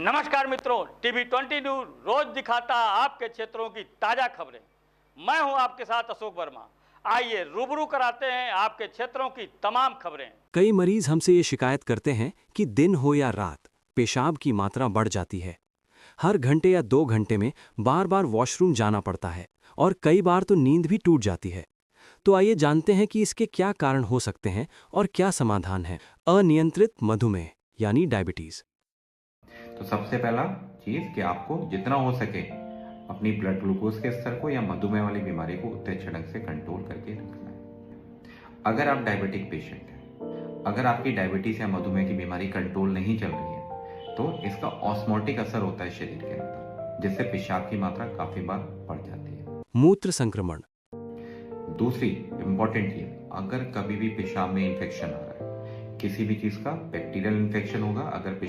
नमस्कार मित्रों, TV 20 news रोज दिखाता आपके क्षेत्रों की ताजा खबरें। मैं हूं आपके साथ अशोक वर्मा। आइए रूबरू कराते हैं आपके क्षेत्रों की तमाम खबरें। कई मरीज हमसे ये शिकायत करते हैं कि दिन हो या रात पेशाब की मात्रा बढ़ जाती है। हर घंटे या 2 घंटे में बार बार वॉशरूम जाना पड़ता है और कई बार तो नींद भी टूट जाती है। तो आइए जानते हैं कि इसके क्या कारण हो सकते हैं और क्या समाधान है। अनियंत्रित मधुमेह यानी डायबिटीज। तो सबसे पहला चीज कि आपको जितना हो सके अपनी ब्लड ग्लूकोज के स्तर को या मधुमेह वाली बीमारी को उतने अच्छे ढंग से कंट्रोल करके रखना है। अगर आप डायबिटिक पेशेंट हैं, अगर आपकी डायबिटीज या मधुमेह की बीमारी कंट्रोल नहीं चल रही है, तो इसका ऑस्मोटिक असर होता है शरीर के अंदर, जिससे पेशाब की मात्रा काफी बार बढ़ जाती है। मूत्र संक्रमण। दूसरी इंपॉर्टेंट ये, अगर कभी भी पेशाब में इंफेक्शन आ रहा है, किसी भी चीज का बैक्टीरियल इंफेक्शन होगा, अगर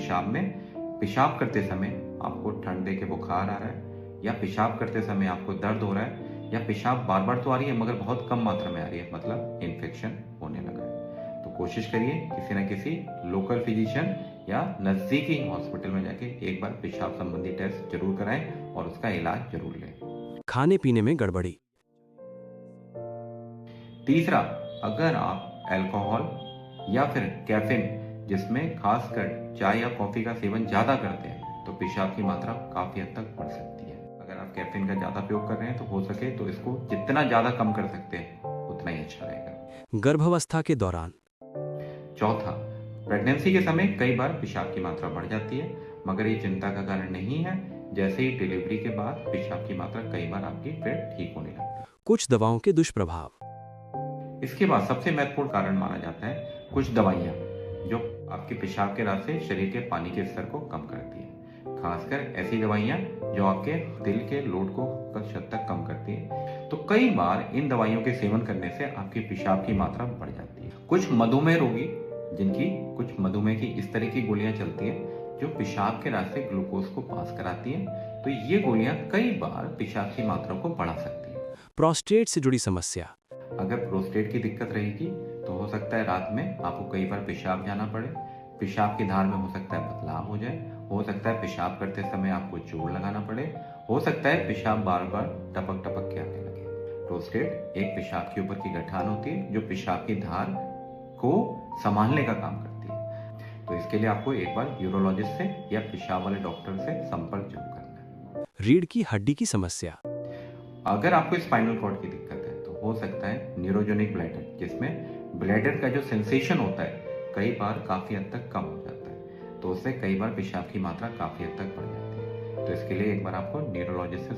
पेशाब करते समय आपको ठंड के बुखार आ रहा है, या पेशाब करते समय आपको दर्द हो रहा है, या पेशाब बार बार तो आ रही है मगर बहुत कम मात्रा में आ रही है, मतलब इन्फेक्शन होने लगा है, तो कोशिश करिए किसी न किसी लोकल फिजिशियन या नजदीकी हॉस्पिटल में जाके एक बार पेशाब संबंधी टेस्ट जरूर कराएं और उसका इलाज जरूर लें। खाने पीने में गड़बड़ी। तीसरा, अगर आप अल्कोहल या फिर कैफीन, जिसमें खासकर चाय या कॉफी का सेवन ज्यादा करते हैं, तो पेशाब की मात्रा काफी हद तक बढ़ सकती है। अगर आप कैफीन का ज्यादा प्रयोग कर रहे हैं तो हो सके तो इसको जितना ज्यादा कम कर सकते हैं उतना ही अच्छा रहेगा। गर्भावस्था के दौरान। चौथा, प्रेगनेंसी के समय कई बार पेशाब की मात्रा बढ़ जाती है, मगर ये चिंता का कारण नहीं है। जैसे ही डिलीवरी के बाद पेशाब की मात्रा कई बार आपकी फिर ठीक होने लगती है। कुछ दवाओं के दुष्प्रभाव। इसके बाद सबसे महत्वपूर्ण कारण माना जाता है कुछ दवाइयाँ जो आपके पेशाब के रास्ते शरीर के पानी के स्तर को कम करती है। खासकर ऐसी दवाइयाँ जो आपके दिल के लोड को कुछ हद तक कम करती है। तो कई बार इन दवाइयों के सेवन करने से आपकी पेशाब की मात्रा बढ़ जाती है। कुछ मधुमेह रोगी जिनकी कुछ मधुमेह की इस तरह की गोलियां चलती हैं जो पेशाब के रास्ते ग्लूकोज को पास कराती हैं, तो ये गोलियां कई बार पेशाब की मात्रा को बढ़ा सकती हैं। प्रोस्टेट से जुड़ी समस्या। अगर प्रोस्टेट की दिक्कत रहेगी तो हो सकता है रात में आपको कई बार पेशाब जाना पड़े, पेशाब की धार में हो सकता है बदलाव हो जाए, हो सकता है पेशाब करते समय आपको जोर लगाना पड़े, हो सकता है पेशाब बार बार टपक टपक के आने लगे। प्रोस्टेट एक पेशाब के ऊपर की गठान होती है जो पेशाब की धार को संभालने का काम करती है। तो इसके लिए आपको एक बार यूरोलॉजिस्ट से या पेशाब वाले डॉक्टर से संपर्क जरूर करना है। रीढ़ की हड्डी की समस्या। अगर आपको स्पाइनल कॉर्ड की दिक्कत है तो हो सकता है न्यूरोजेनिक ब्लैडर, जिसमें ब्लैडर का जो सेंसेशन होता है कई बार काफी हद तक कम हो जाता है, तो उससे कई बार पेशाब की मात्रा काफी हद तक बढ़ जाती है। तो इसके लिए एक बार आपको न्यूरोलॉजिस्ट से